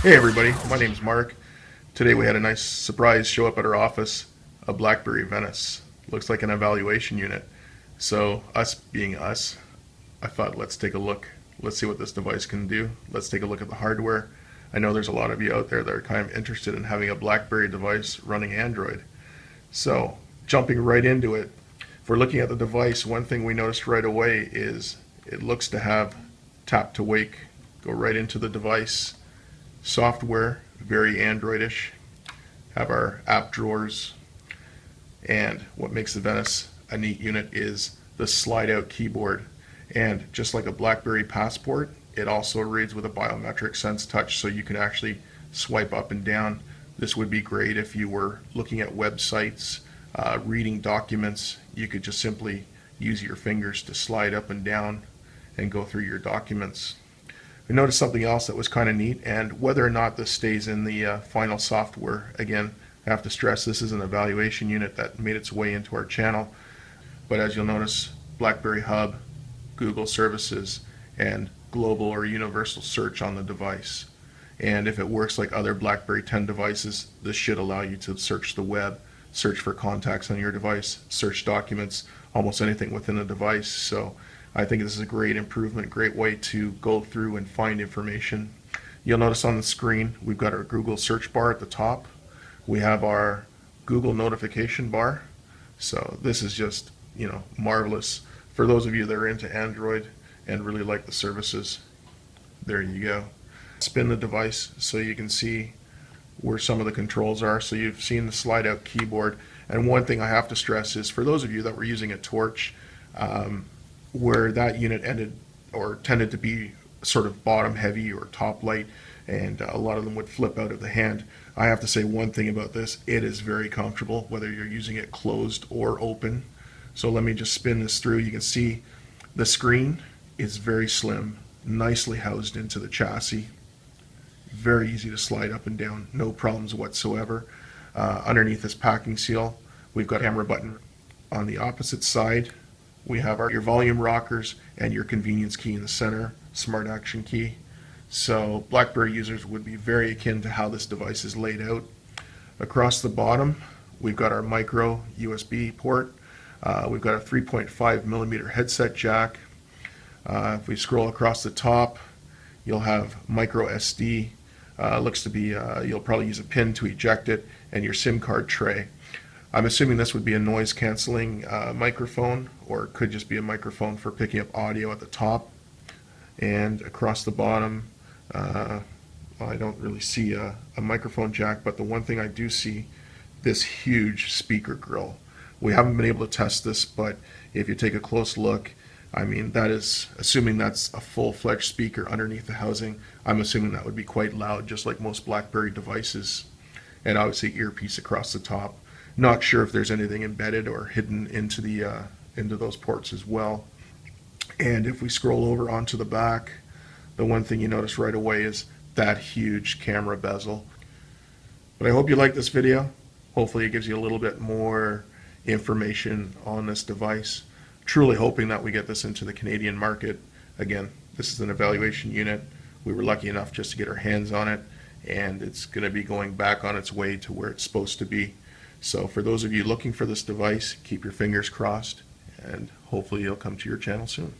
Hey everybody, my name's Mark. Today we had a nice surprise show up at our office, a BlackBerry Venice. Looks like an evaluation unit. So us being us, I thought let's take a look. Let's see what this device can do. Let's take a look at the hardware. I know there's a lot of you out there that are kind of interested in having a BlackBerry device running Android. So jumping right into it, if we're looking at the device, one thing we noticed right away is it looks to have tap to wake. Go right into the device. Software, very Androidish. Have our app drawers. And what makes the Venice a neat unit is the slide out keyboard. And just like a BlackBerry Passport, it also reads with a biometric sense touch, so you can actually swipe up and down. This would be great if you were looking at websites, reading documents. You could just simply use your fingers to slide up and down and go through your documents. I noticed something else that was kind of neat, and whether or not this stays in the final software, again, I have to stress this is an evaluation unit that made its way into our channel. But as you'll notice, BlackBerry Hub, Google services, and global or universal search on the device. And if it works like other BlackBerry 10 devices, this should allow you to search the web, search for contacts on your device, search documents, almost anything within a device. So I think this is a great improvement, great way to go through and find information. You'll notice on the screen we've got our Google search bar at the top. We have our Google notification bar. So this is just, marvelous for those of you that are into Android and really like the services. There you go. Spin the device so you can see where some of the controls are. So you've seen the slide out keyboard. And one thing I have to stress is for those of you that were using a torch, where that unit ended or tended to be sort of bottom heavy or top light, and a lot of them would flip out of the hand. I have to say one thing about this: it is very comfortable whether you're using it closed or open. So let me just spin this through. You can see the screen is very slim, nicely housed into the chassis, very easy to slide up and down, no problems whatsoever. Underneath this packing seal, we've got a camera button. On the opposite side, we have your volume rockers and your convenience key in the center, smart action key. So BlackBerry users would be very akin to how this device is laid out. Across the bottom, we've got our micro USB port. We've got a 3.5 millimeter headset jack. If we scroll across the top, you'll have micro SD. Looks to be, you'll probably use a pin to eject it, and your SIM card tray. I'm assuming this would be a noise canceling microphone, or it could just be a microphone for picking up audio at the top. And across the bottom, I don't really see a microphone jack, but the one thing I do see, this huge speaker grill. We haven't been able to test this, but if you take a close look, I mean, that is, assuming that's a full-fledged speaker underneath the housing, I'm assuming that would be quite loud, just like most BlackBerry devices. And obviously earpiece across the top. Not sure if there's anything embedded or hidden into the into those ports as well. And if we scroll over onto the back, the one thing you notice right away is that huge camera bezel. But I hope you like this video. Hopefully it gives you a little bit more information on this device. Truly hoping that we get this into the Canadian market. Again, this is an evaluation unit. We were lucky enough just to get our hands on it, and it's going to be going back on its way to where it's supposed to be. So for those of you looking for this device, keep your fingers crossed, and hopefully it'll come to your channel soon.